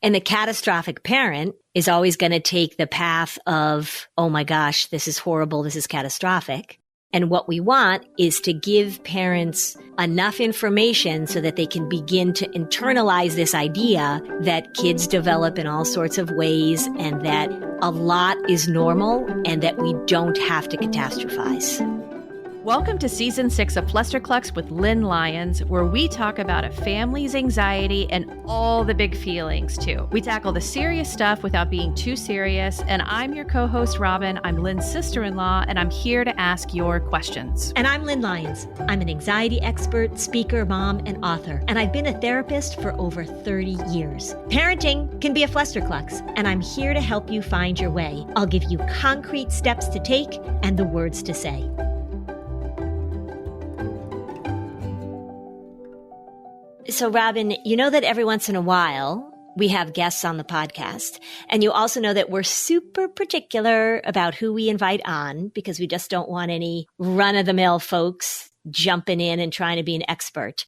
And the catastrophic parent is always going to take the path of, oh my gosh, this is horrible, this is catastrophic. And what we want is to give parents enough information so that they can begin to internalize this idea that kids develop in all sorts of ways and that a lot is normal and that we don't have to catastrophize. Welcome to Season 6 of Flusterclux with Lynn Lyons, where we talk about a family's anxiety and all the big feelings, too. We tackle the serious stuff without being too serious, and I'm your co-host, Robin. I'm Lynn's sister-in-law, and I'm here to ask your questions. And I'm Lynn Lyons. I'm an anxiety expert, speaker, mom, and author, and I've been a therapist for over 30 years. Parenting can be a Flusterclux, and I'm here to help you find your way. I'll give you concrete steps to take and the words to say. So, Robin, you know that every once in a while we have guests on the podcast, and you also know that we're super particular about who we invite on because we just don't want any run-of-the-mill folks jumping in and trying to be an expert.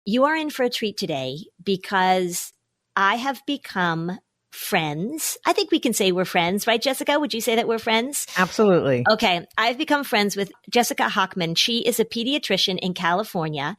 You are in for a treat today because I have become friends. I think we can say we're friends, right, Jessica? Would you say that we're friends? Absolutely. Okay. I've become friends with Jessica Hochman. She is a pediatrician in California.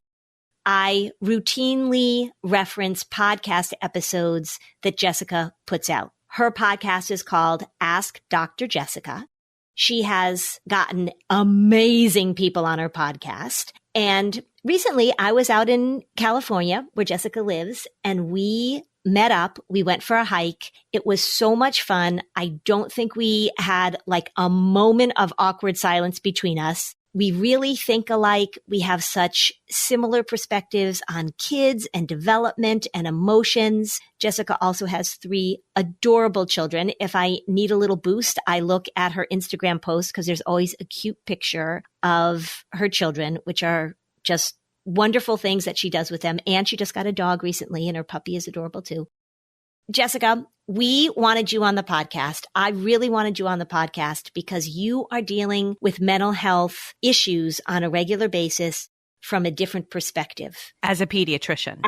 I routinely reference podcast episodes that Jessica puts out. Her podcast is called Ask Dr. Jessica. She has gotten amazing people on her podcast. And recently I was out in California where Jessica lives, and we met up. We went for a hike. It was so much fun. I don't think we had like a moment of awkward silence between us. We really think alike. We have such similar perspectives on kids and development and emotions. Jessica also has 3 adorable children. If I need a little boost, I look at her Instagram post because there's always a cute picture of her children, which are just wonderful things that she does with them. And she just got a dog recently, and her puppy is adorable too. Jessica, we wanted you on the podcast. I really wanted you on the podcast because you are dealing with mental health issues on a regular basis from a different perspective. As a pediatrician.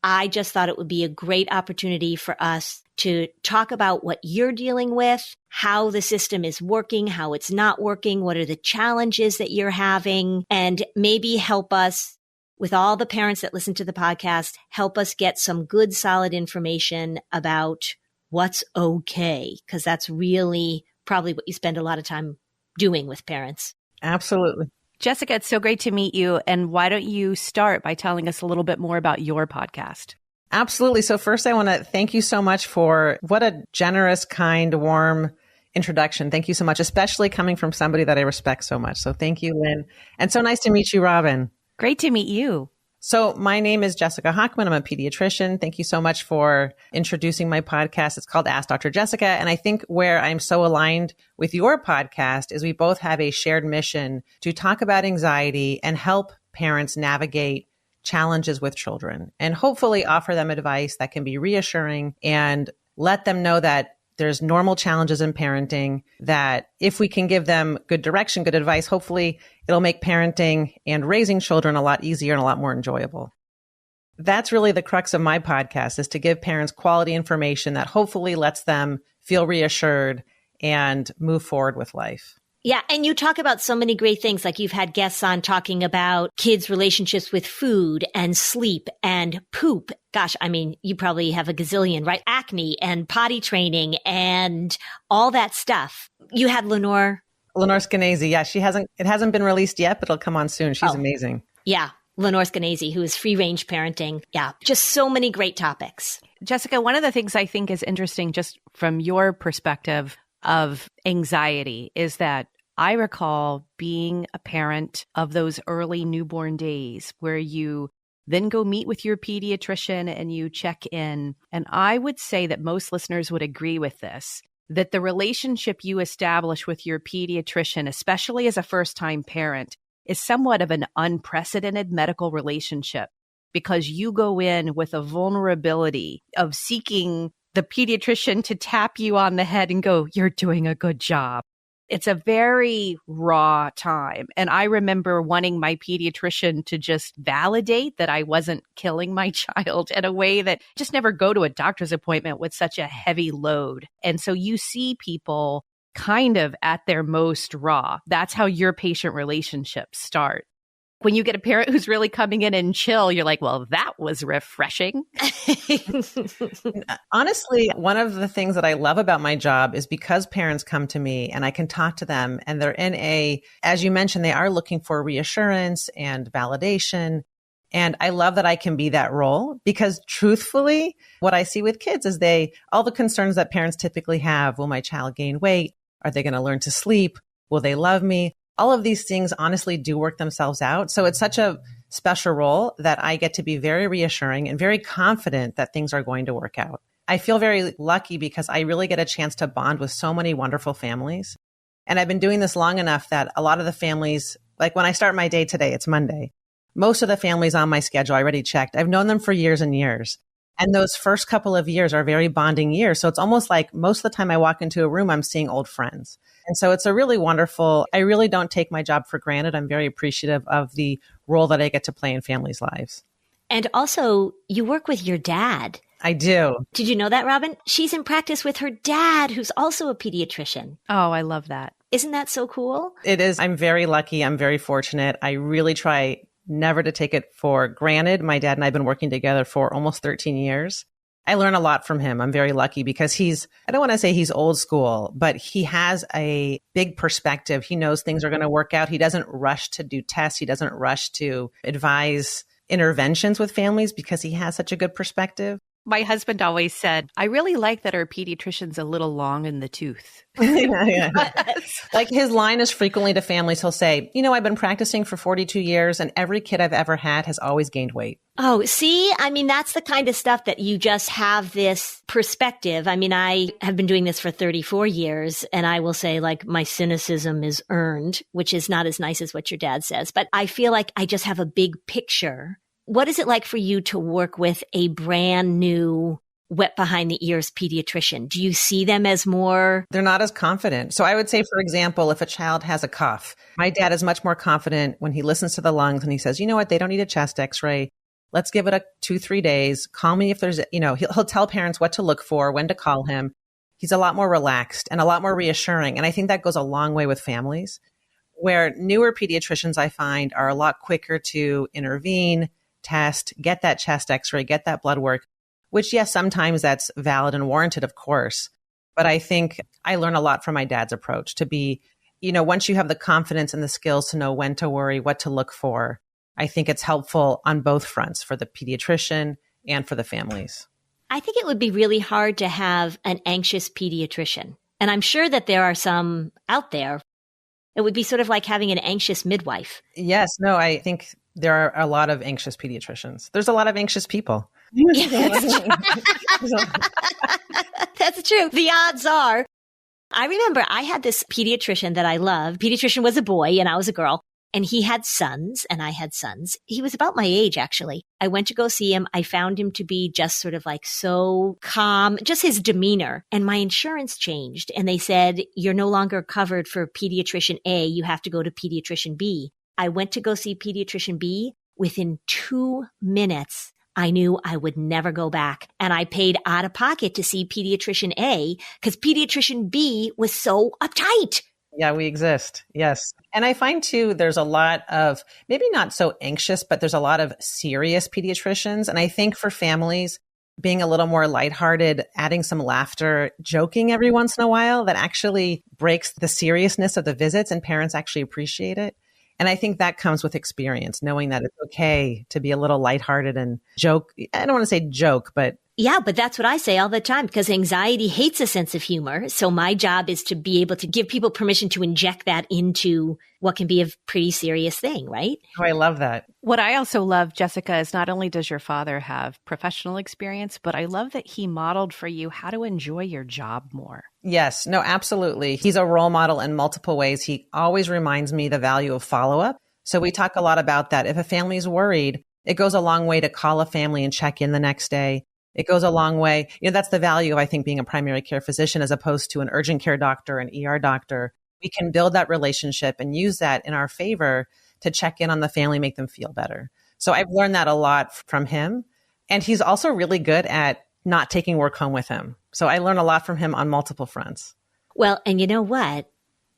I just thought it would be a great opportunity for us to talk about what you're dealing with, how the system is working, how it's not working, what are the challenges that you're having, and maybe help us, with all the parents that listen to the podcast, help us get some good, solid information about what's okay, because that's really probably what you spend a lot of time doing with parents. Absolutely. Jessica, it's so great to meet you. And why don't you start by telling us a little bit more about your podcast? Absolutely. So first, I want to thank you so much for what a generous, kind, warm introduction. Thank you so much, especially coming from somebody that I respect so much. So thank you, Lynn. And so nice to meet you, Robin. Great to meet you. So my name is Jessica Hochman. I'm a pediatrician. Thank you so much for introducing my podcast. It's called Ask Dr. Jessica. And I think where I'm so aligned with your podcast is we both have a shared mission to talk about anxiety and help parents navigate challenges with children and hopefully offer them advice that can be reassuring and let them know that there's normal challenges in parenting, that if we can give them good direction, good advice, hopefully it'll make parenting and raising children a lot easier and a lot more enjoyable. That's really the crux of my podcast, is to give parents quality information that hopefully lets them feel reassured and move forward with life. Yeah. And you talk about so many great things. Like you've had guests on talking about kids' relationships with food and sleep and poop. Gosh, I mean, you probably have a gazillion, right? Acne and potty training and all that stuff. You had Lenore Skenazy. Yeah, it hasn't been released yet, but it'll come on soon. She's amazing. Yeah. Lenore Skenazy, who is free range parenting. Yeah. Just so many great topics. Jessica, one of the things I think is interesting just from your perspective of anxiety is that I recall being a parent of those early newborn days where you then go meet with your pediatrician and you check in. And I would say that most listeners would agree with this, that the relationship you establish with your pediatrician, especially as a first-time parent, is somewhat of an unprecedented medical relationship because you go in with a vulnerability of seeking the pediatrician to tap you on the head and go, "You're doing a good job." It's a very raw time. And I remember wanting my pediatrician to just validate that I wasn't killing my child in a way that just never go to a doctor's appointment with such a heavy load. And so you see people kind of at their most raw. That's how your patient relationships start. When you get a parent who's really coming in and chill, you're like, well, that was refreshing. Honestly, one of the things that I love about my job is because parents come to me and I can talk to them and they're as you mentioned, they are looking for reassurance and validation. And I love that I can be that role because truthfully, what I see with kids is all the concerns that parents typically have. Will my child gain weight? Are they going to learn to sleep? Will they love me? All of these things honestly do work themselves out. So it's such a special role that I get to be very reassuring and very confident that things are going to work out. I feel very lucky because I really get a chance to bond with so many wonderful families. And I've been doing this long enough that a lot of the families, like when I start my day today, it's Monday. Most of the families on my schedule, I already checked. I've known them for years and years. And those first couple of years are very bonding years. So it's almost like most of the time I walk into a room, I'm seeing old friends. And so it's a really wonderful, I really don't take my job for granted. I'm very appreciative of the role that I get to play in families' lives. And also, you work with your dad. I do. Did you know that, Robin? She's in practice with her dad, who's also a pediatrician. Oh, I love that. Isn't that so cool? It is. I'm very lucky. I'm very fortunate. I really try never to take it for granted. My dad and I have been working together for almost 13 years. I learn a lot from him. I'm very lucky because I don't want to say he's old school, but he has a big perspective. He knows things are going to work out. He doesn't rush to do tests. He doesn't rush to advise interventions with families because he has such a good perspective. My husband always said, I really like that our pediatrician's a little long in the tooth. Yeah. Like his line is frequently to families, he'll say, I've been practicing for 42 years and every kid I've ever had has always gained weight. Oh, see, that's the kind of stuff that you just have this perspective. I have been doing this for 34 years and I will say my cynicism is earned, which is not as nice as what your dad says, but I feel like I just have a big picture. What is it like for you to work with a brand new, wet behind the ears pediatrician? Do you see them as more? They're not as confident. So I would say, for example, if a child has a cough, my dad is much more confident when he listens to the lungs and he says, you know what, they don't need a chest x-ray. Let's give it 2-3 days. Call me if there's, he'll tell parents what to look for, when to call him. He's a lot more relaxed and a lot more reassuring. And I think that goes a long way with families, where newer pediatricians I find are a lot quicker to intervene, test, get that chest x-ray, get that blood work, which yes, sometimes that's valid and warranted, of course. But I think I learn a lot from my dad's approach to be, once you have the confidence and the skills to know when to worry, what to look for, I think it's helpful on both fronts for the pediatrician and for the families. I think it would be really hard to have an anxious pediatrician. And I'm sure that there are some out there. It would be sort of like having an anxious midwife. Yes. No, I think there are a lot of anxious pediatricians. There's a lot of anxious people. That's true. The odds are. I remember I had this pediatrician that I loved. Pediatrician was a boy and I was a girl. And he had sons and I had sons. He was about my age, actually. I went to go see him. I found him to be just sort of so calm, just his demeanor. And my insurance changed. And they said, you're no longer covered for pediatrician A. You have to go to pediatrician B. I went to go see pediatrician B. Within 2 minutes, I knew I would never go back. And I paid out of pocket to see pediatrician A because pediatrician B was so uptight. Yeah, we exist. Yes. And I find too, there's a lot of maybe not so anxious, but there's a lot of serious pediatricians. And I think for families, being a little more lighthearted, adding some laughter, joking every once in a while, that actually breaks the seriousness of the visits and parents actually appreciate it. And I think that comes with experience, knowing that it's okay to be a little lighthearted and joke. I don't want to say joke, but yeah, but that's what I say all the time because anxiety hates a sense of humor. So my job is to be able to give people permission to inject that into what can be a pretty serious thing, right? Oh, I love that. What I also love, Jessica, is not only does your father have professional experience, but I love that he modeled for you how to enjoy your job more. Yes, no, absolutely. He's a role model in multiple ways. He always reminds me the value of follow-up. So we talk a lot about that. If a family is worried, it goes a long way to call a family and check in the next day. It goes a long way. That's the value of, I think, being a primary care physician as opposed to an urgent care doctor, an ER doctor, we can build that relationship and use that in our favor to check in on the family, make them feel better. So I've learned that a lot from him. And he's also really good at not taking work home with him. So I learn a lot from him on multiple fronts. Well, and you know what?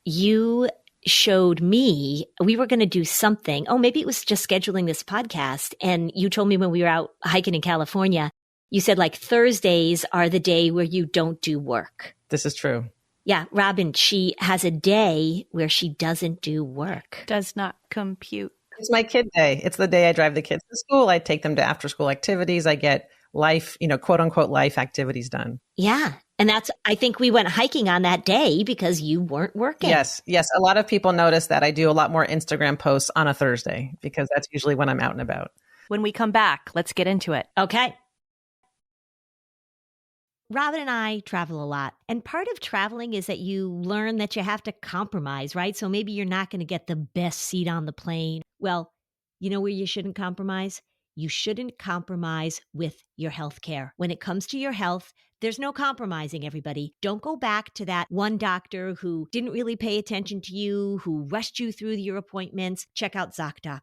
You showed me we were going to do something. Oh, maybe it was just scheduling this podcast. And you told me when we were out hiking in California, you said like Thursdays are the day where you don't do work. This is true. Yeah, Robin, she has a day where she doesn't do work. Does not compute. It's my kid day. It's the day I drive the kids to school. I take them to after school activities. I get life, quote unquote, life activities done. Yeah. And I think we went hiking on that day because you weren't working. Yes. A lot of people notice that I do a lot more Instagram posts on a Thursday because that's usually when I'm out and about. When we come back, let's get into it. Okay. Robin and I travel a lot. And part of traveling is that you learn that you have to compromise, right? So maybe you're not going to get the best seat on the plane. Well, you know where you shouldn't compromise? You shouldn't compromise with your health care. When it comes to your health, there's no compromising, everybody. Don't go back to that one doctor who didn't really pay attention to you, who rushed you through your appointments. Check out ZocDoc.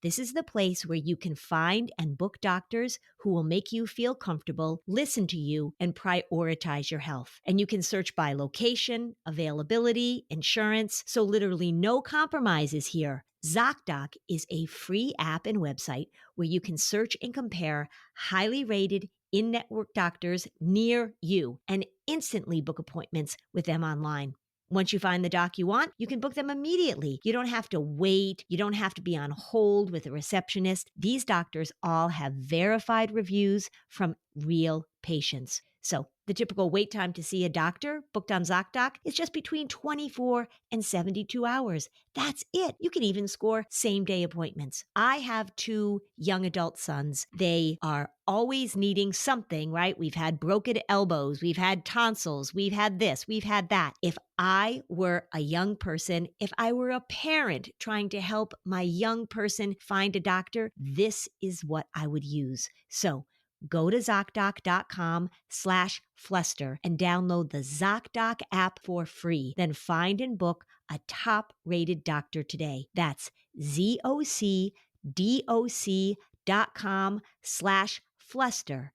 This is the place where you can find and book doctors who will make you feel comfortable, listen to you, and prioritize your health. And you can search by location, availability, insurance, so literally no compromises here. ZocDoc is a free app and website where you can search and compare highly rated in-network doctors near you and instantly book appointments with them online. Once you find the doc you want, you can book them immediately. You don't have to wait. You don't have to be on hold with a receptionist. These doctors all have verified reviews from real patients. So the typical wait time to see a doctor booked on ZocDoc is just between 24 and 72 hours. That's it. You can even score same-day appointments. I have 2 young adult sons. They are always needing something, right? We've had broken elbows. We've had tonsils. We've had this. We've had that. If I were a young person, if I were a parent trying to help my young person find a doctor, this is what I would use. So go to ZocDoc.com/Fluster and download the ZocDoc app for free. Then find and book a top-rated doctor today. That's ZocDoc.com/Fluster.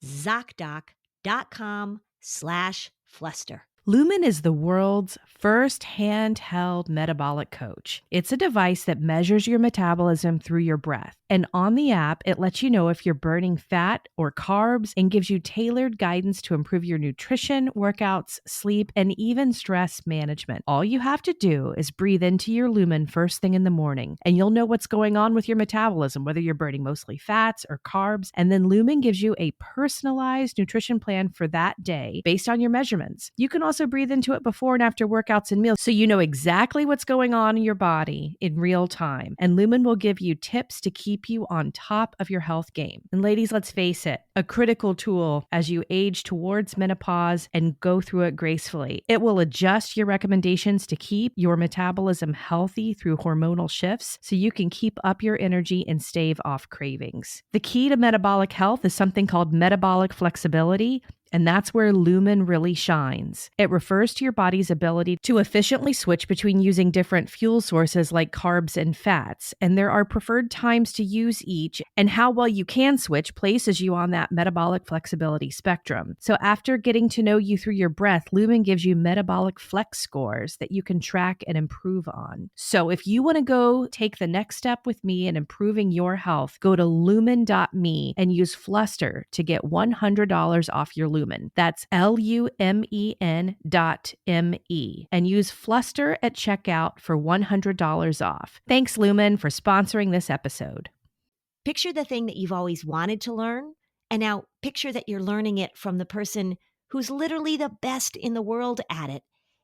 ZocDoc.com/Fluster. Lumen is the world's first handheld metabolic coach. It's a device that measures your metabolism through your breath. And on the app, it lets you know if you're burning fat or carbs and gives you tailored guidance to improve your nutrition, workouts, sleep, and even stress management. All you have to do is breathe into your Lumen first thing in the morning, and you'll know what's going on with your metabolism, whether you're burning mostly fats or carbs. And then Lumen gives you a personalized nutrition plan for that day based on your measurements. You can also breathe into it before and after workouts and meals so you know exactly what's going on in your body in real time. And Lumen will give you tips to keep you on top of your health game. And ladies, let's face it, a critical tool as you age towards menopause and go through it gracefully. It will adjust your recommendations to keep your metabolism healthy through hormonal shifts so you can keep up your energy and stave off cravings. The key to metabolic health is something called metabolic flexibility. And that's where Lumen really shines. It refers to your body's ability to efficiently switch between using different fuel sources like carbs and fats. And there are preferred times to use each, and how well you can switch places you on that metabolic flexibility spectrum. So after getting to know you through your breath, Lumen gives you metabolic flex scores that you can track and improve on. So if you want to go take the next step with me in improving your health, go to lumen.me and use Fluster to get $100 off your Lumen. That's LUMEN.ME and use Fluster at checkout for $100 off. Thanks, Lumen, for sponsoring this episode. Picture the thing that you've always wanted to learn, and now picture that you're learning it from the person who's literally the best in the world at it.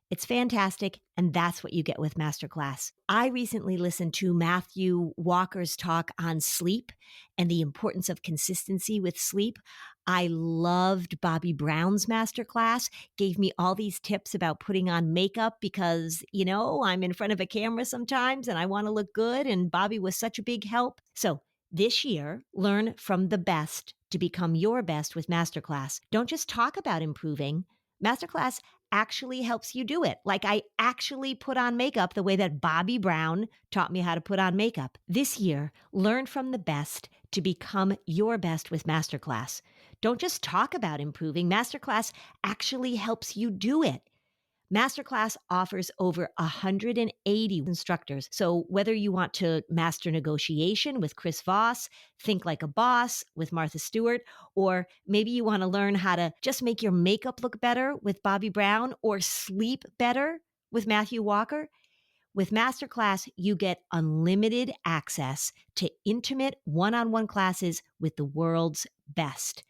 It's fantastic, and that's what you get with Masterclass. I recently listened to Matthew Walker's talk on sleep and the importance of consistency with sleep. I loved Bobby Brown's Masterclass, gave me all these tips about putting on makeup because, I'm in front of a camera sometimes and I want to look good, and Bobby was such a big help. So this year, learn from the best to become your best with Masterclass. Don't just talk about improving. Masterclass actually helps you do it. Like I actually put on makeup the way that Bobby Brown taught me how to put on makeup. This year, learn from the best to become your best with Masterclass. Don't just talk about improving. Masterclass actually helps you do it. Masterclass offers over 180 instructors. So whether you want to master negotiation with Chris Voss, think like a boss with Martha Stewart, or maybe you want to learn how to just make your makeup look better with Bobby Brown, or sleep better with Matthew Walker, with Masterclass, you get unlimited access to intimate one-on-one classes with the world's best.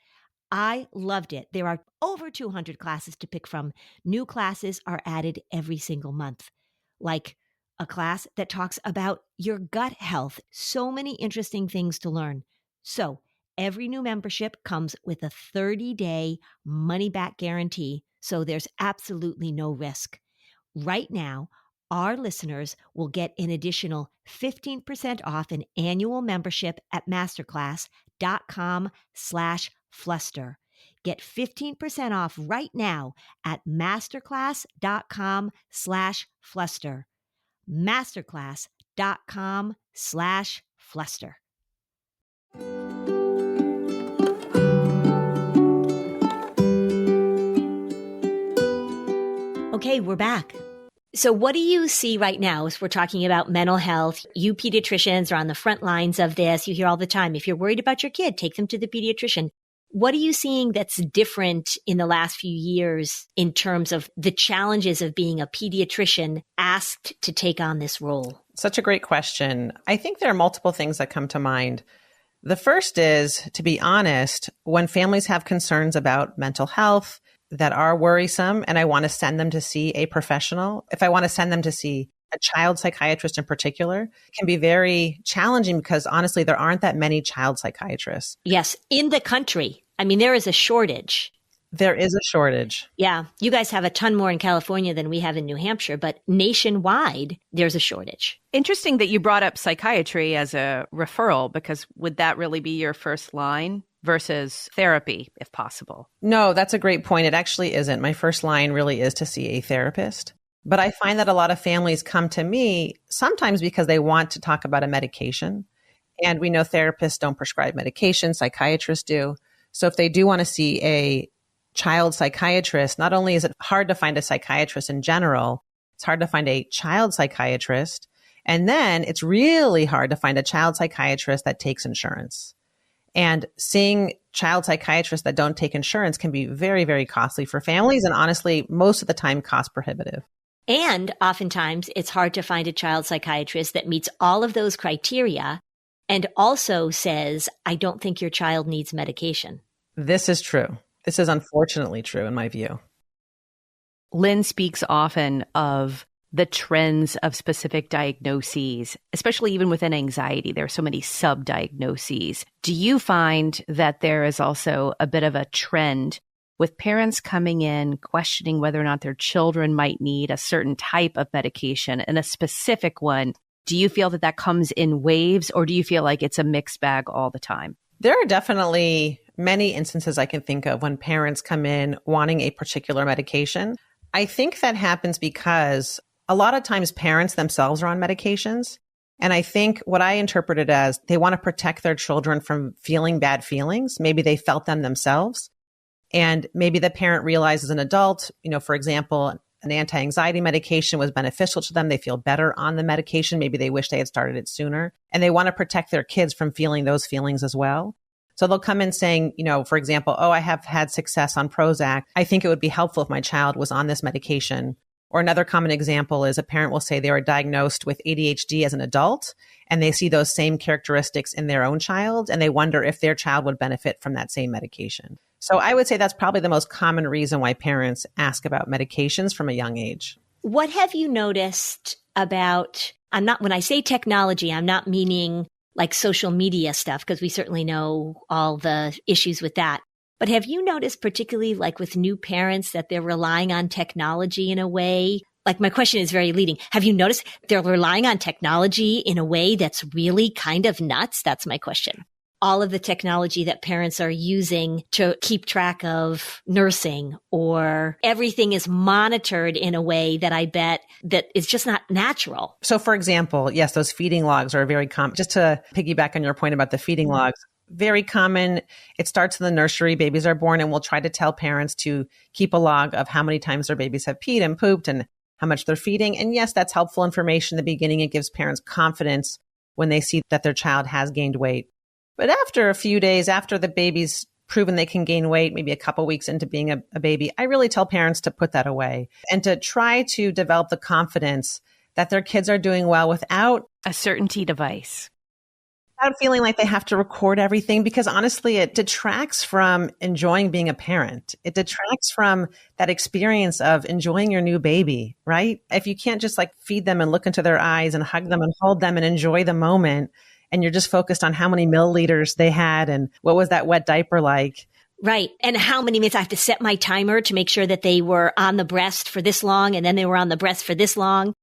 I loved it. There are over 200 classes to pick from. New classes are added every single month, like a class that talks about your gut health. So many interesting things to learn. So every new membership comes with a 30-day money-back guarantee, so there's absolutely no risk. Right now, our listeners will get an additional 15% off an annual membership at masterclass.com/Fluster. Get 15% off right now at masterclass.com/Fluster. Masterclass.com/Fluster. Okay, we're back. So what do you see right now as we're talking about mental health? You pediatricians are on the front lines of this. You hear all the time, if you're worried about your kid, take them to the pediatrician. What are you seeing that's different in the last few years in terms of the challenges of being a pediatrician asked to take on this role? Such a great question. I think there are multiple things that come to mind. The first is, to be honest, when families have concerns about mental health that are worrisome, and I want to send them to see a professional, if I want to send them to see a child psychiatrist in particular, it can be very challenging because honestly, there aren't that many child psychiatrists. Yes, in the country. I mean, there is a shortage. There is a shortage. Yeah. You guys have a ton more in California than we have in New Hampshire, but nationwide, there's a shortage. Interesting that you brought up psychiatry as a referral, because would that really be your first line versus therapy, if possible? No, that's a great point. It actually isn't. My first line really is to see a therapist. But I find that a lot of families come to me sometimes because they want to talk about a medication. And we know therapists don't prescribe medication, psychiatrists do. So if they do want to see a child psychiatrist, not only is it hard to find a psychiatrist in general, it's hard to find a child psychiatrist. And then it's really hard to find a child psychiatrist that takes insurance. And seeing child psychiatrists that don't take insurance can be very, very costly for families. And honestly, most of the time cost prohibitive. And oftentimes it's hard to find a child psychiatrist that meets all of those criteria and also says, I don't think your child needs medication. This is true. This is unfortunately true in my view. Lynn speaks often of the trends of specific diagnoses, especially even within anxiety. There are so many sub-diagnoses. Do you find that there is also a bit of a trend with parents coming in questioning whether or not their children might need a certain type of medication and a specific one? Do you feel that that comes in waves, or do you feel like it's a mixed bag all the time? There are definitely many instances I can think of when parents come in wanting a particular medication. I think that happens because a lot of times parents themselves are on medications. And I think what I interpret it as, they want to protect their children from feeling bad feelings. Maybe they felt them themselves. And maybe the parent realizes as an adult, for example, an anti-anxiety medication was beneficial to them. They feel better on the medication. Maybe they wish they had started it sooner. And they want to protect their kids from feeling those feelings as well. So they'll come in saying, for example, I have had success on Prozac. I think it would be helpful if my child was on this medication. Or another common example is a parent will say they were diagnosed with ADHD as an adult, and they see those same characteristics in their own child, and they wonder if their child would benefit from that same medication. So I would say that's probably the most common reason why parents ask about medications from a young age. What have you noticed about, when I say technology, I'm not meaning like social media stuff, because we certainly know all the issues with that. But have you noticed, particularly like with new parents, that they're relying on technology in a way? Like, my question is very leading. Have you noticed they're relying on technology in a way that's really kind of nuts? That's my question. all of the technology that parents are using to keep track of nursing, or everything is monitored in a way that I bet that is just not natural. So for example, yes, those feeding logs are very common. Just to piggyback on your point about the feeding logs, very common. It starts in the nursery. Babies are born, and we'll try to tell parents to keep a log of how many times their babies have peed and pooped and how much they're feeding. And yes, that's helpful information in the beginning. It gives parents confidence when they see that their child has gained weight. But after a few days, after the baby's proven they can gain weight, maybe a couple weeks into being a baby, I really tell parents to put that away and to try to develop the confidence that their kids are doing well without a certainty device. Without feeling like they have to record everything, because honestly, it detracts from enjoying being a parent. It detracts from that experience of enjoying your new baby, right? If you can't just like feed them and look into their eyes and hug them and hold them and enjoy the moment, and you're just focused on how many milliliters they had and what was that wet diaper like. Right. And how many minutes I have to set my timer to make sure that they were on the breast for this long and then they were on the breast for this long.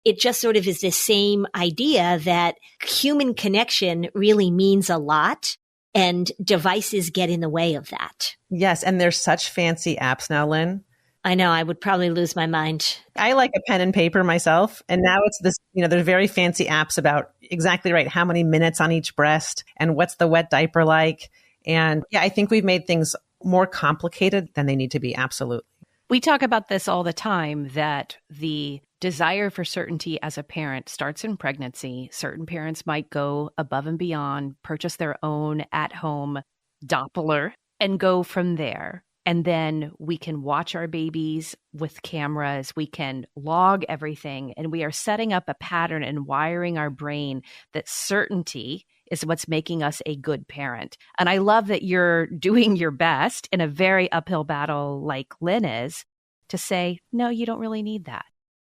It just sort of is this same idea that human connection really means a lot and devices get in the way of that. Yes. And there's such fancy apps now, Lynn. I know. I would probably lose my mind. I like a pen and paper myself. And now it's this, there's very fancy apps about exactly right how many minutes on each breast and what's the wet diaper like. And yeah, I think we've made things more complicated than they need to be. Absolutely. We talk about this all the time, that the desire for certainty as a parent starts in pregnancy. Certain parents might go above and beyond, purchase their own at-home Doppler and go from there. And then we can watch our babies with cameras. We can log everything. And we are setting up a pattern and wiring our brain that certainty is what's making us a good parent. And I love that you're doing your best in a very uphill battle like Lynn is to say, no, you don't really need that.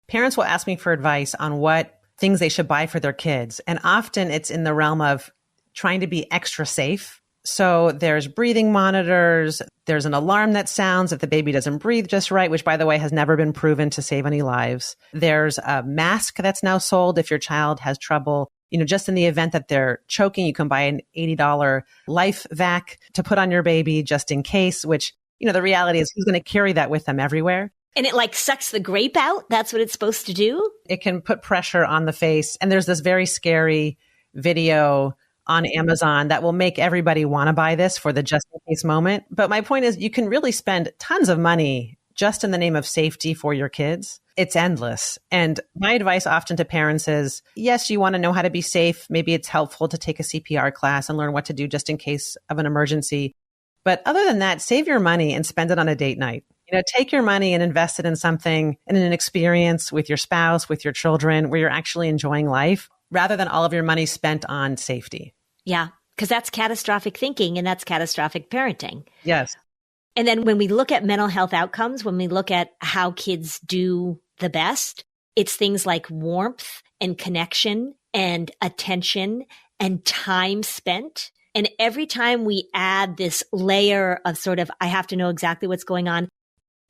Parents will ask me for advice on what things they should buy for their kids. And often it's in the realm of trying to be extra safe. So there's breathing monitors. There's an alarm that sounds if the baby doesn't breathe just right, which by the way has never been proven to save any lives. There's a mask that's now sold if your child has trouble. Just in the event that they're choking, you can buy an $80 life vac to put on your baby just in case, which, the reality is who's going to carry that with them everywhere. And it like sucks the grape out. That's what it's supposed to do. It can put pressure on the face. And there's this very scary video on Amazon that will make everybody want to buy this for the just in case moment. But my point is you can really spend tons of money just in the name of safety for your kids. It's endless. And my advice often to parents is, yes, you want to know how to be safe. Maybe it's helpful to take a CPR class and learn what to do just in case of an emergency. But other than that, save your money and spend it on a date night. Take your money and invest it in something, in an experience with your spouse, with your children, where you're actually enjoying life, rather than all of your money spent on safety. Yeah, because that's catastrophic thinking and that's catastrophic parenting. Yes. And then when we look at mental health outcomes, when we look at how kids do the best, it's things like warmth and connection and attention and time spent. And every time we add this layer of sort of, I have to know exactly what's going on.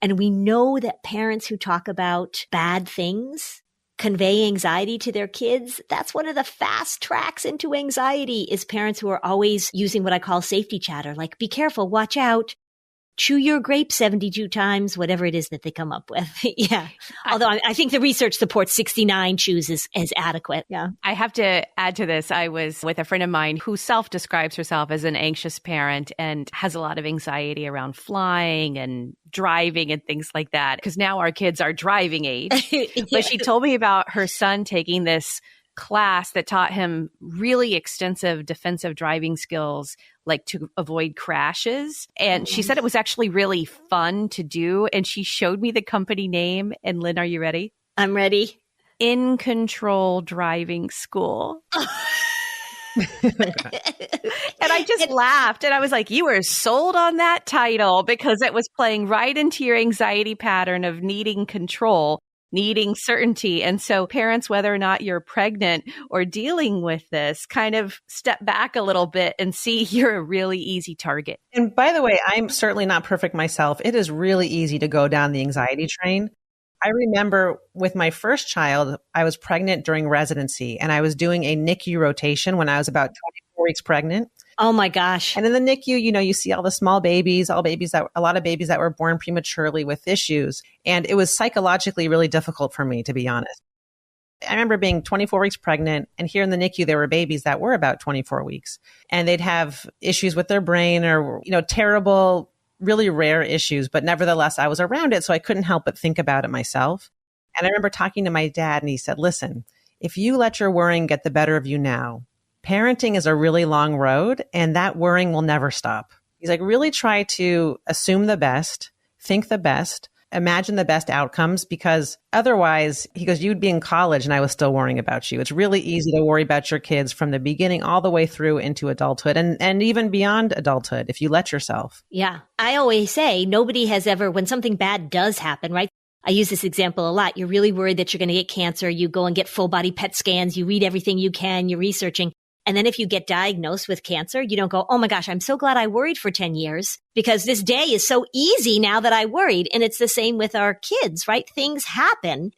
And we know that parents who talk about bad things convey anxiety to their kids. That's one of the fast tracks into anxiety is parents who are always using what I call safety chatter, like be careful, watch out, chew your grape 72 times, whatever it is that they come up with. Yeah. Although I think the research supports 69 chews is adequate. Yeah. I have to add to this. I was with a friend of mine who self-describes herself as an anxious parent and has a lot of anxiety around flying and driving and things like that, because now our kids are driving age. Yeah. But she told me about her son taking this class that taught him really extensive defensive driving skills, like to avoid crashes. And she said it was actually really fun to do. And she showed me the company name. And Lynn, are you ready? I'm ready. In Control Driving School. And I just laughed and I was like, you were sold on that title because it was playing right into your anxiety pattern of needing control, needing certainty. And so parents, whether or not you're pregnant or dealing with this, kind of step back a little bit and see you're a really easy target. And by the way, I'm certainly not perfect myself. It is really easy to go down the anxiety train. I remember with my first child, I was pregnant during residency and I was doing a NICU rotation when I was about 24 weeks pregnant. Oh my gosh. And in the NICU, you see all the small babies, a lot of babies that were born prematurely with issues. And it was psychologically really difficult for me, to be honest. I remember being 24 weeks pregnant, and here in the NICU, there were babies that were about 24 weeks, and they'd have issues with their brain or, terrible, really rare issues. But nevertheless, I was around it, so I couldn't help but think about it myself. And I remember talking to my dad, and he said, listen, if you let your worrying get the better of you now, parenting is a really long road, and that worrying will never stop. He's like, really try to assume the best, think the best, imagine the best outcomes, because otherwise, he goes, you'd be in college and I was still worrying about you. It's really easy to worry about your kids from the beginning all the way through into adulthood and even beyond adulthood if you let yourself. Yeah. I always say nobody has ever, when something bad does happen, right? I use this example a lot. You're really worried that you're going to get cancer. You go and get full body PET scans. You read everything you can. You're researching. And then if you get diagnosed with cancer, you don't go, oh my gosh, I'm so glad I worried for 10 years because this day is so easy now that I worried. And it's the same with our kids, right? Things happen.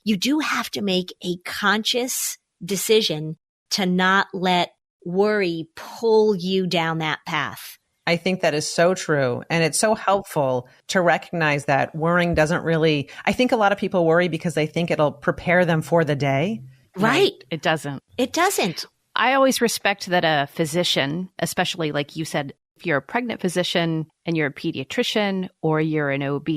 You do have to make a conscious decision to not let worry pull you down that path. I think that is so true. And it's so helpful to recognize that worrying doesn't really, I think a lot of people worry because they think it'll prepare them for the day. Right. It doesn't. It doesn't. I always respect that a physician, especially like you said, if you're a pregnant physician and you're a pediatrician or you're an OB,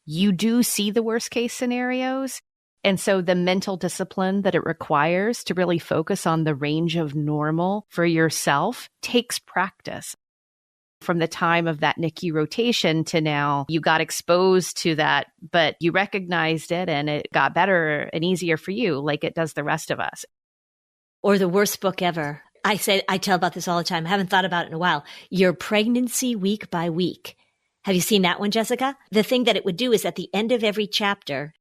you do see the worst case scenarios. And so the mental discipline that it requires to really focus on the range of normal for yourself takes practice. From the time of that NICU rotation to now, you got exposed to that, but you recognized it and it got better and easier for you like it does the rest of us. Or the worst book ever. I tell about this all the time. I haven't thought about it in a while. Your Pregnancy Week by Week. Have you seen that one, Jessica? The thing that it would do is at the end of every chapter,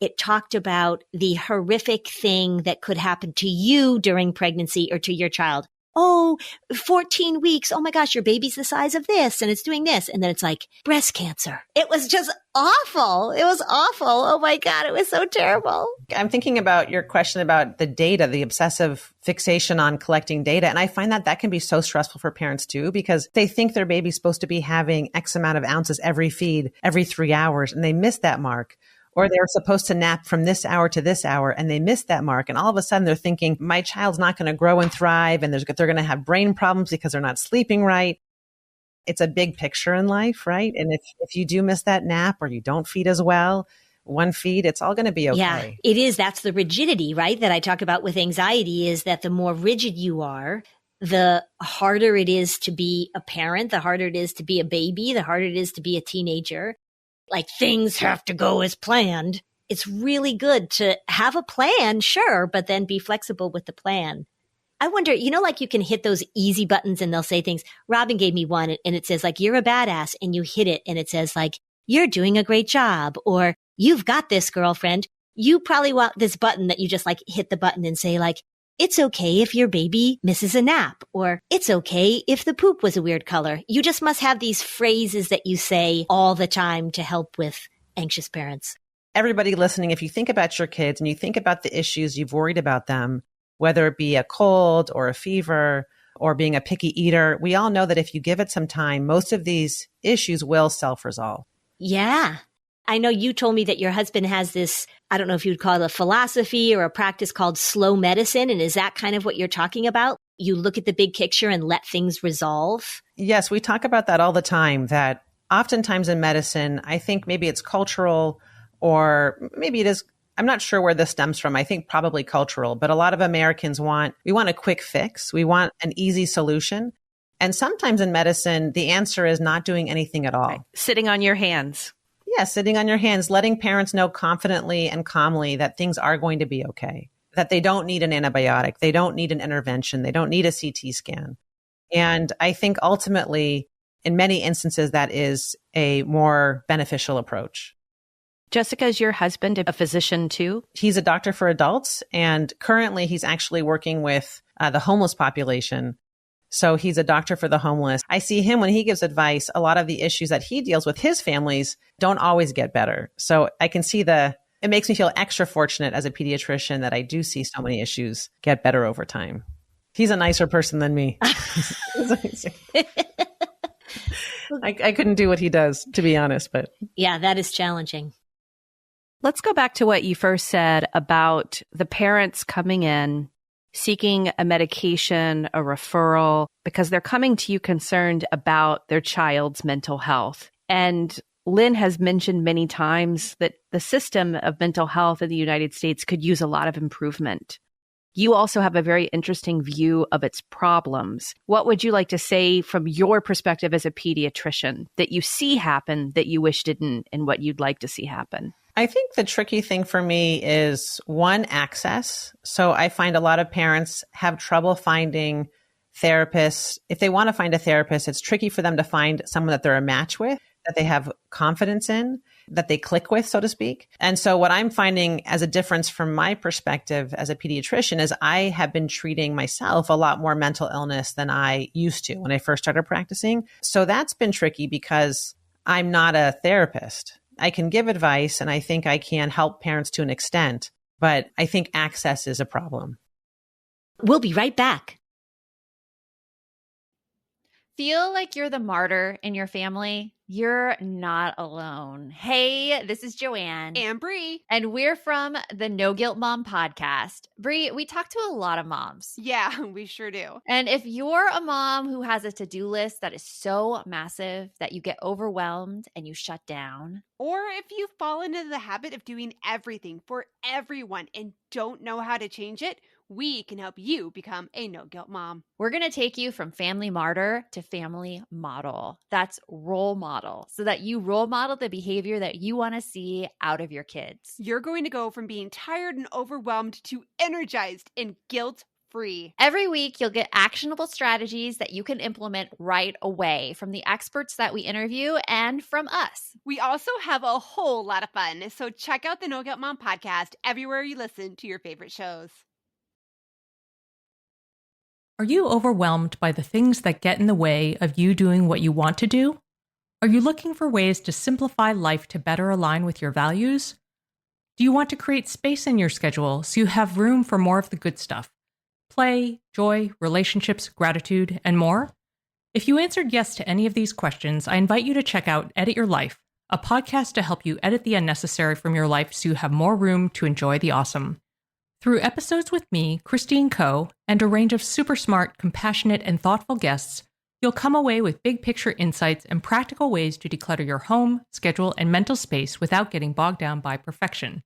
it talked about the horrific thing that could happen to you during pregnancy or to your child. Oh, 14 weeks. Oh my gosh, your baby's the size of this and it's doing this. And then it's like breast cancer. It was just awful. It was awful. Oh my God, it was so terrible. I'm thinking about your question about the data, the obsessive fixation on collecting data. And I find that can be so stressful for parents too, because they think their baby's supposed to be having X amount of ounces every feed, every 3 hours, and they miss that mark. Or they're supposed to nap from this hour to this hour and they miss that mark. And all of a sudden they're thinking, my child's not going to grow and thrive and they're going to have brain problems because they're not sleeping right. It's a big picture in life, right? And if you do miss that nap or you don't feed as well, one feed, it's all going to be okay. Yeah, it is. That's the rigidity, right? That I talk about with anxiety is that the more rigid you are, the harder it is to be a parent, the harder it is to be a baby, the harder it is to be a teenager. Like things have to go as planned. It's really good to have a plan, sure, but then be flexible with the plan. I wonder, like you can hit those easy buttons and they'll say things. Robin gave me one and it says like, you're a badass, and you hit it and it says like, you're doing a great job, or you've got this, girlfriend. You probably want this button that you just like hit the button and say like, it's okay if your baby misses a nap, or it's okay if the poop was a weird color. You just must have these phrases that you say all the time to help with anxious parents. Everybody listening, if you think about your kids and you think about the issues you've worried about them, whether it be a cold or a fever or being a picky eater, we all know that if you give it some time, most of these issues will self-resolve. Yeah. I know you told me that your husband has this, I don't know if you'd call it a philosophy or a practice called slow medicine. And is that kind of what you're talking about? You look at the big picture and let things resolve? Yes, we talk about that all the time, that oftentimes in medicine, I think maybe it's cultural or maybe it is, I'm not sure where this stems from. I think probably cultural, but a lot of Americans we want a quick fix. We want an easy solution. And sometimes in medicine, the answer is not doing anything at all. Right. Sitting on your hands. Yeah, sitting on your hands, letting parents know confidently and calmly that things are going to be okay, that they don't need an antibiotic, they don't need an intervention, they don't need a CT scan. And I think ultimately, in many instances, that is a more beneficial approach. Jessica, is your husband a physician too? He's a doctor for adults, and currently he's actually working with the homeless population. So he's a doctor for the homeless. I see him when he gives advice, a lot of the issues that he deals with his families don't always get better. So I can see it makes me feel extra fortunate as a pediatrician that I do see so many issues get better over time. He's a nicer person than me. I couldn't do what he does, to be honest, but Yeah, that is challenging. Let's go back to what you first said about the parents coming in, seeking a medication, a referral, because they're coming to you concerned about their child's mental health. And Lynn has mentioned many times that the system of mental health in the United States could use a lot of improvement. You also have a very interesting view of its problems. What would you like to say from your perspective as a pediatrician that you see happen that you wish didn't, and what you'd like to see happen? I think the tricky thing for me is one, access. So I find a lot of parents have trouble finding therapists. If they want to find a therapist, it's tricky for them to find someone that they're a match with, that they have confidence in, that they click with, so to speak. And so what I'm finding as a difference from my perspective as a pediatrician is I have been treating myself a lot more mental illness than I used to when I first started practicing. So that's been tricky because I'm not a therapist. I can give advice and I think I can help parents to an extent, but I think access is a problem. We'll be right back. Feel like you're the martyr in your family? You're not alone. Hey, this is Joanne. And Bree. And we're from the No Guilt Mom podcast. Bree, we talk to a lot of moms. Yeah, we sure do. And if you're a mom who has a to-do list that is so massive that you get overwhelmed and you shut down, or if you've fallen into the habit of doing everything for everyone and don't know how to change it, we can help you become a no-guilt mom. we're going to take you from family martyr to family model. That's role model, so that you role model the behavior that you want to see out of your kids. You're going to go from being tired and overwhelmed to energized and guilt-free. Every week, you'll get actionable strategies that you can implement right away from the experts that we interview and from us. We also have a whole lot of fun, so check out the No Guilt Mom podcast everywhere you listen to your favorite shows. Are you overwhelmed by the things that get in the way of you doing what you want to do? Are you looking for ways to simplify life to better align with your values? Do you want to create space in your schedule so you have room for more of the good stuff? Play, joy, relationships, gratitude, and more? If you answered yes to any of these questions, I invite you to check out Edit Your Life, a podcast to help you edit the unnecessary from your life so you have more room to enjoy the awesome. Through episodes with me, Christine Coe, and a range of super smart, compassionate, and thoughtful guests, you'll come away with big picture insights and practical ways to declutter your home, schedule, and mental space without getting bogged down by perfection.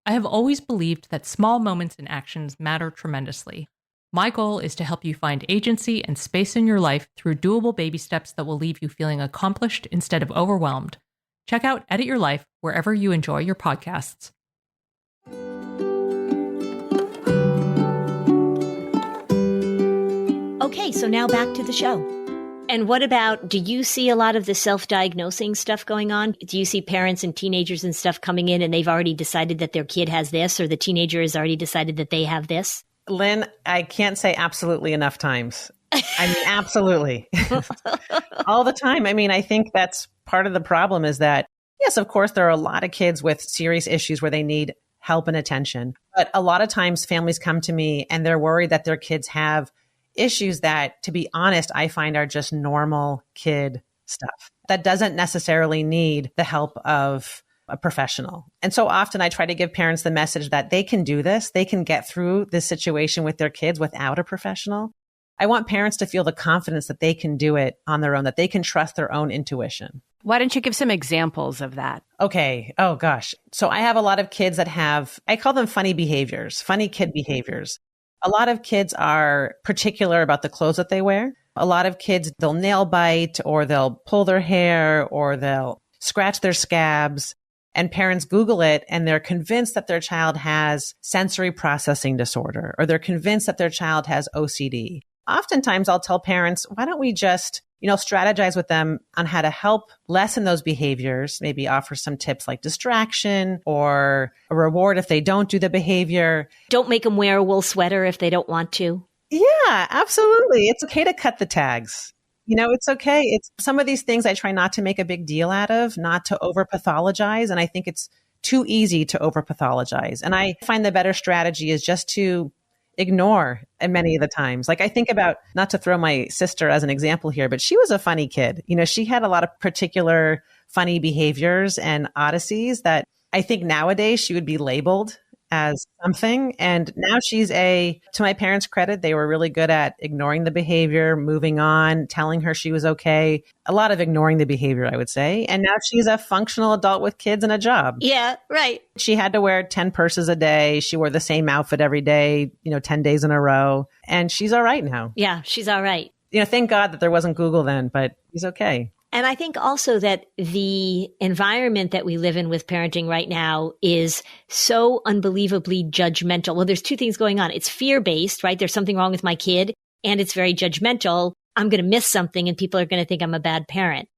I have always believed that small moments and actions matter tremendously. My goal is to help you find agency and space in your life through doable baby steps that will leave you feeling accomplished instead of overwhelmed. Check out Edit Your Life wherever you enjoy your podcasts. Okay, so now back to the show. And what about, do you see a lot of the self-diagnosing stuff going on? Do you see parents and teenagers and stuff coming in and they've already decided that their kid has this, or the teenager has already decided that they have this? Lynn, I can't say absolutely enough times. I mean, absolutely. All the time. I mean, I think that's part of the problem is that, yes, of course, there are a lot of kids with serious issues where they need help and attention. But a lot of times families come to me and they're worried that their kids have issues that, to be honest, I find are just normal kid stuff that doesn't necessarily need the help of a professional. And so often I try to give parents the message that they can do this. They can get through this situation with their kids without a professional. I want parents to feel the confidence that they can do it on their own, that they can trust their own intuition. Why don't you give some examples of that? Okay. Oh gosh. So I have a lot of kids that have, I call them funny behaviors, funny kid behaviors. A lot of kids are particular about the clothes that they wear. A lot of kids, they'll nail bite or they'll pull their hair or they'll scratch their scabs. And parents Google it and they're convinced that their child has sensory processing disorder or they're convinced that their child has OCD. Oftentimes I'll tell parents, why don't we just, strategize with them on how to help lessen those behaviors, maybe offer some tips like distraction or a reward if they don't do the behavior. Don't make them wear a wool sweater if they don't want to. Yeah, absolutely. It's okay to cut the tags. It's okay. It's some of these things I try not to make a big deal out of, not to over pathologize. And I think it's too easy to over pathologize. And I find the better strategy is just to ignore and many of the times. Like I think about, not to throw my sister as an example here, but she was a funny kid. You know, she had a lot of particular funny behaviors and odysseys that I think nowadays she would be labeled as something. And now to my parents' credit, they were really good at ignoring the behavior, moving on, telling her she was okay. A lot of ignoring the behavior, I would say. And now she's a functional adult with kids and a job. Yeah, right. She had to wear 10 purses a day. She wore the same outfit every day, 10 days in a row. And she's all right now. Yeah, she's all right. Thank God that there wasn't Google then, but she's okay. And I think also that the environment that we live in with parenting right now is so unbelievably judgmental. Well, there's two things going on. It's fear-based, right? There's something wrong with my kid, and it's very judgmental. I'm going to miss something and people are going to think I'm a bad parent.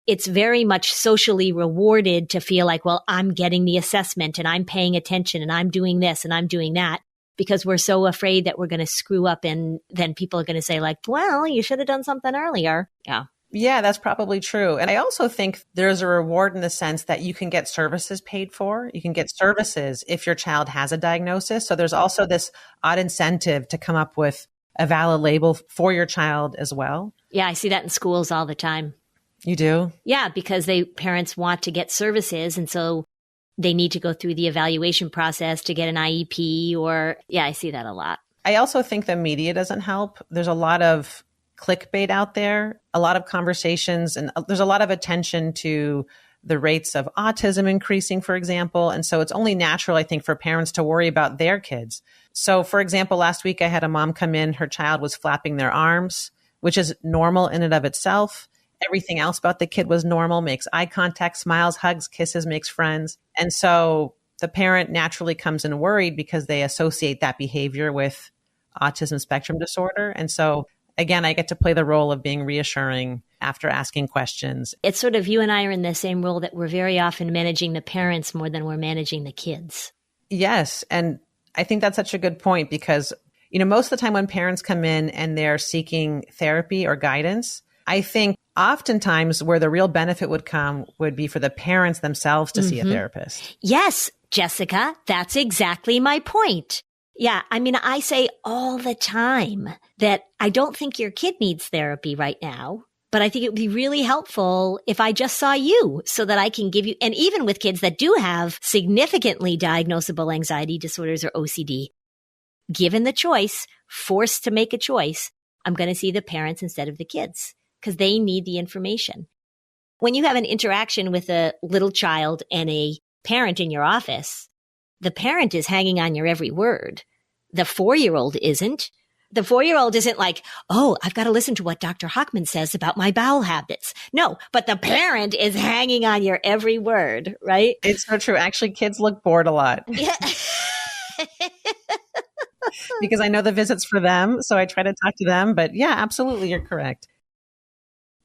It's very much socially rewarded to feel like, well, I'm getting the assessment and I'm paying attention and I'm doing this and I'm doing that, because we're so afraid that we're going to screw up and then people are going to say like, well, you should have done something earlier. Yeah. Yeah, that's probably true. And I also think there's a reward in the sense that you can get services paid for. You can get services if your child has a diagnosis. So there's also this odd incentive to come up with a valid label for your child as well. Yeah, I see that in schools all the time. You do? Yeah, because parents want to get services. And so they need to go through the evaluation process to get an IEP I see that a lot. I also think the media doesn't help. There's a lot of clickbait out there, a lot of conversations, and there's a lot of attention to the rates of autism increasing, for example. And so it's only natural, I think, for parents to worry about their kids. So, for example, last week I had a mom come in, her child was flapping their arms, which is normal in and of itself. Everything else about the kid was normal, makes eye contact, smiles, hugs, kisses, makes friends. And so the parent naturally comes in worried because they associate that behavior with autism spectrum disorder. And so again, I get to play the role of being reassuring after asking questions. It's sort of you and I are in the same role that we're very often managing the parents more than we're managing the kids. Yes. And I think that's such a good point because, most of the time when parents come in and they're seeking therapy or guidance, I think oftentimes where the real benefit would come would be for the parents themselves to see a therapist. Yes, Jessica, that's exactly my point. Yeah, I say all the time that I don't think your kid needs therapy right now, but I think it would be really helpful if I just saw you so that I can give you, and even with kids that do have significantly diagnosable anxiety disorders or OCD, given the choice, forced to make a choice, I'm going to see the parents instead of the kids because they need the information. When you have an interaction with a little child and a parent in your office, the parent is hanging on your every word. The 4-year-old isn't. The 4-year-old isn't like, oh, I've got to listen to what Dr. Hochman says about my bowel habits. No, but the parent is hanging on your every word, right? It's so true. Actually, kids look bored a lot. Yeah. Because I know the visit's for them, so I try to talk to them. But yeah, absolutely, you're correct.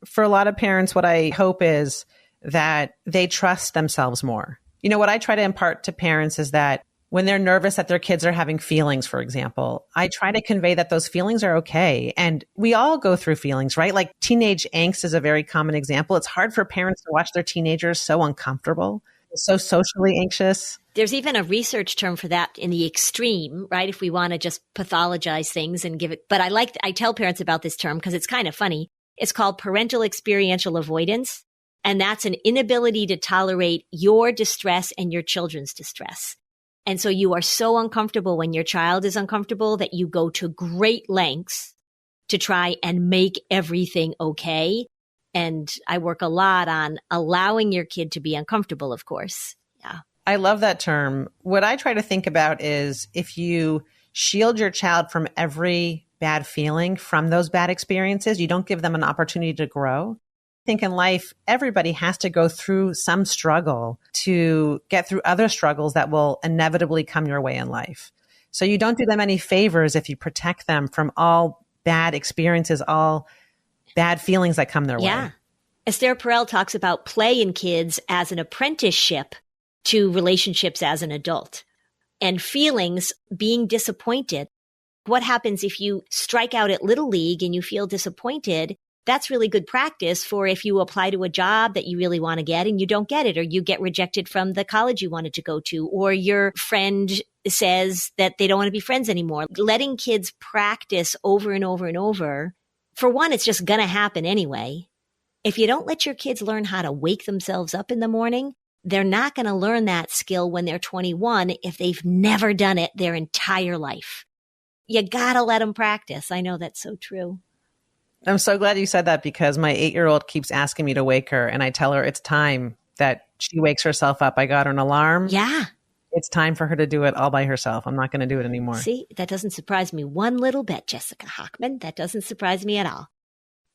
For a lot of parents, what I hope is that they trust themselves more. What I try to impart to parents is that when they're nervous that their kids are having feelings, for example, I try to convey that those feelings are okay. And we all go through feelings, right? Like teenage angst is a very common example. It's hard for parents to watch their teenagers so uncomfortable, so socially anxious. There's even a research term for that in the extreme, right? If we want to just pathologize things and give it. But I tell parents about this term because it's kind of funny. It's called parental experiential avoidance. And that's an inability to tolerate your distress and your children's distress. And so you are so uncomfortable when your child is uncomfortable that you go to great lengths to try and make everything okay. And I work a lot on allowing your kid to be uncomfortable, of course. Yeah. I love that term. What I try to think about is if you shield your child from every bad feeling from those bad experiences, you don't give them an opportunity to grow. I think in life, everybody has to go through some struggle to get through other struggles that will inevitably come your way in life. So you don't do them any favors if you protect them from all bad experiences, all bad feelings that come their way. Esther Perel talks about play in kids as an apprenticeship to relationships as an adult and feelings being disappointed. What happens if you strike out at Little League and you feel disappointed? that's really good practice for if you apply to a job that you really want to get and you don't get it, or you get rejected from the college you wanted to go to, or your friend says that they don't want to be friends anymore. Letting kids practice over and over and over. For one, it's just going to happen anyway. If you don't let your kids learn how to wake themselves up in the morning, they're not going to learn that skill when they're 21 if they've never done it their entire life. You got to let them practice. I know that's so true. I'm so glad you said that, because my 8-year-old keeps asking me to wake her, and I tell her it's time that she wakes herself up. I got her an alarm. Yeah. It's time for her to do it all by herself. I'm not going to do it anymore. See, that doesn't surprise me one little bit, Jessica Hochman. That doesn't surprise me at all.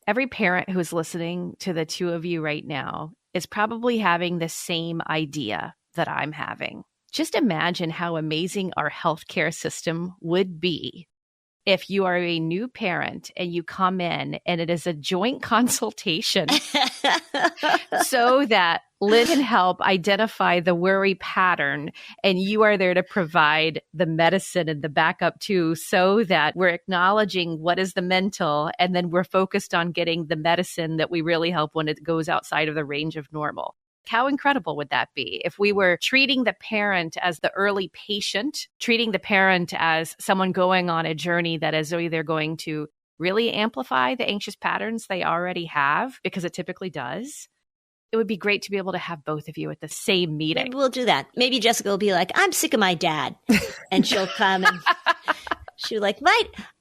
Every parent who's listening to the two of you right now is probably having the same idea that I'm having. Just imagine how amazing our healthcare system would be if you are a new parent and you come in and it is a joint consultation so that Lynn can help identify the worry pattern, and you are there to provide the medicine and the backup too, so that we're acknowledging what is the mental, and then we're focused on getting the medicine that we really help when it goes outside of the range of normal. How incredible would that be if we were treating the parent as the early patient, treating the parent as someone going on a journey that is either going to really amplify the anxious patterns they already have, because it typically does. It would be great to be able to have both of you at the same meeting. Maybe we'll do that. Maybe Jessica will be like, I'm sick of my dad. And she'll come and she'll be like,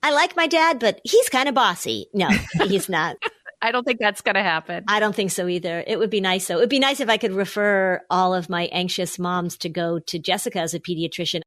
I like my dad, but he's kind of bossy. No, he's not. I don't think that's going to happen. I don't think so either. It would be nice, though. It would be nice if I could refer all of my anxious moms to go to Jessica as a pediatrician.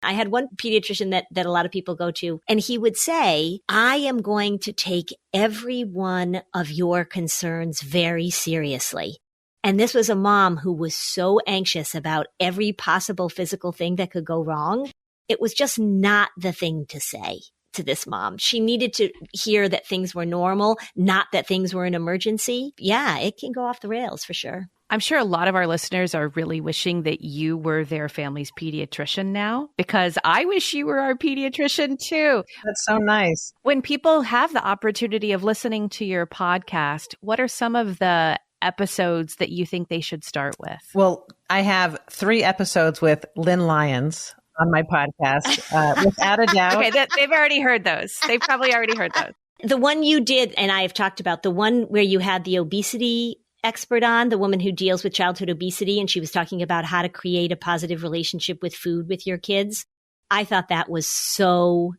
I had one pediatrician that a lot of people go to, and he would say, I am going to take every one of your concerns very seriously. And this was a mom who was so anxious about every possible physical thing that could go wrong. It was just not the thing to say to this mom. She needed to hear that things were normal, not that things were an emergency. Yeah, it can go off the rails for sure. I'm sure a lot of our listeners are really wishing that you were their family's pediatrician now, because I wish you were our pediatrician too. That's so nice. When people have the opportunity of listening to your podcast, what are some of the episodes that you think they should start with? Well, I have 3 episodes with Lynn Lyons on my podcast, without a doubt. Okay, they've already heard those. They've probably already heard those. The one you did, and I have talked about, the one where you had the obesity expert on, the woman who deals with childhood obesity, and she was talking about how to create a positive relationship with food with your kids. I thought that was so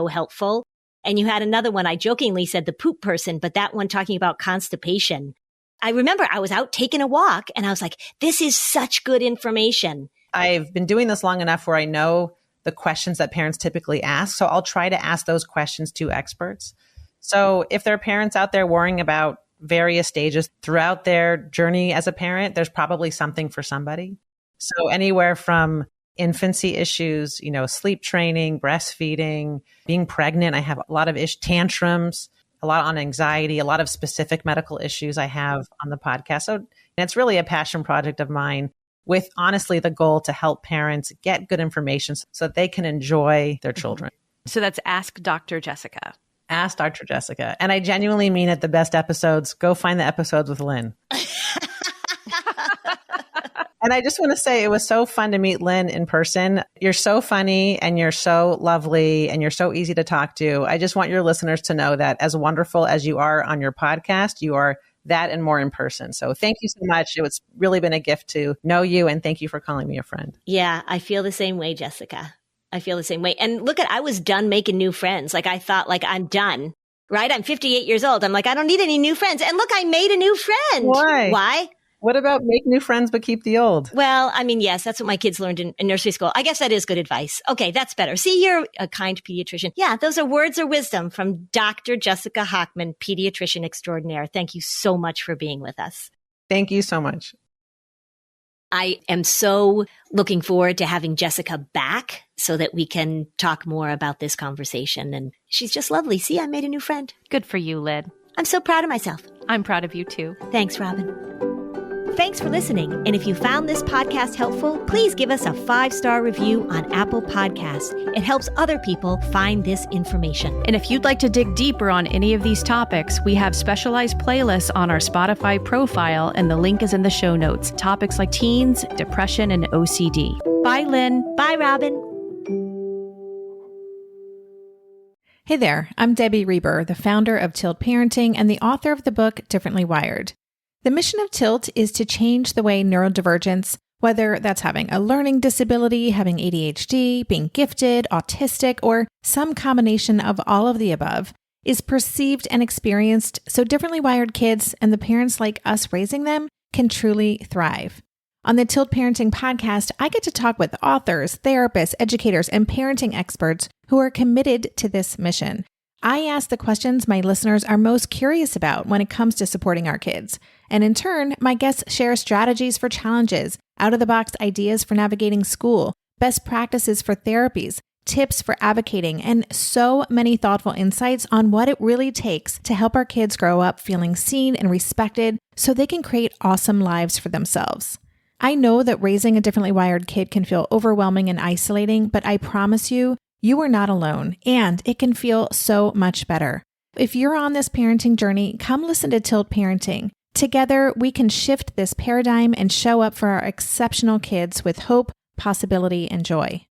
helpful. And you had another one, I jokingly said the poop person, but that one talking about constipation. I remember I was out taking a walk and I was like, this is such good information. I've been doing this long enough where I know the questions that parents typically ask. So I'll try to ask those questions to experts. So if there are parents out there worrying about various stages throughout their journey as a parent, there's probably something for somebody. So anywhere from infancy issues, sleep training, breastfeeding, being pregnant. I have a lot of tantrums, a lot on anxiety, a lot of specific medical issues I have on the podcast. So it's really a passion project of mine, with honestly the goal to help parents get good information so that they can enjoy their children. So that's Ask Dr. Jessica. Ask Dr. Jessica. And I genuinely mean it. The best episodes, go find the episodes with Lynn. And I just want to say it was so fun to meet Lynn in person. You're so funny and you're so lovely and you're so easy to talk to. I just want your listeners to know that as wonderful as you are on your podcast, you are that and more in person. So thank you so much. It's really been a gift to know you, and thank you for calling me a friend. Yeah, I feel the same way, Jessica. I feel the same way. And look I was done making new friends. I thought I'm done, right? I'm 58 years old. I'm like, I don't need any new friends. And look, I made a new friend. Why? What about make new friends but keep the old? Well, I mean, yes, that's what my kids learned in nursery school. I guess that is good advice. Okay, that's better. See, you're a kind pediatrician. Yeah, those are words of wisdom from Dr. Jessica Hochman, pediatrician extraordinaire. Thank you so much for being with us. Thank you so much. I am so looking forward to having Jessica back so that we can talk more about this conversation. And she's just lovely. See, I made a new friend. Good for you, Lynn. I'm so proud of myself. I'm proud of you too. Thanks, Robin. Thanks for listening. And if you found this podcast helpful, please give us a 5-star review on Apple Podcasts. It helps other people find this information. And if you'd like to dig deeper on any of these topics, we have specialized playlists on our Spotify profile, and the link is in the show notes. Topics like teens, depression, and OCD. Bye, Lynn. Bye, Robin. Hey there, I'm Debbie Reber, the founder of Tilt Parenting and the author of the book Differently Wired. The mission of Tilt is to change the way neurodivergence, whether that's having a learning disability, having ADHD, being gifted, autistic, or some combination of all of the above, is perceived and experienced so differently wired kids and the parents like us raising them can truly thrive. On the Tilt Parenting podcast, I get to talk with authors, therapists, educators, and parenting experts who are committed to this mission. I ask the questions my listeners are most curious about when it comes to supporting our kids. And in turn, my guests share strategies for challenges, out-of-the-box ideas for navigating school, best practices for therapies, tips for advocating, and so many thoughtful insights on what it really takes to help our kids grow up feeling seen and respected so they can create awesome lives for themselves. I know that raising a differently wired kid can feel overwhelming and isolating, but I promise you, you are not alone, and it can feel so much better. If you're on this parenting journey, come listen to Tilt Parenting. Together, we can shift this paradigm and show up for our exceptional kids with hope, possibility, and joy.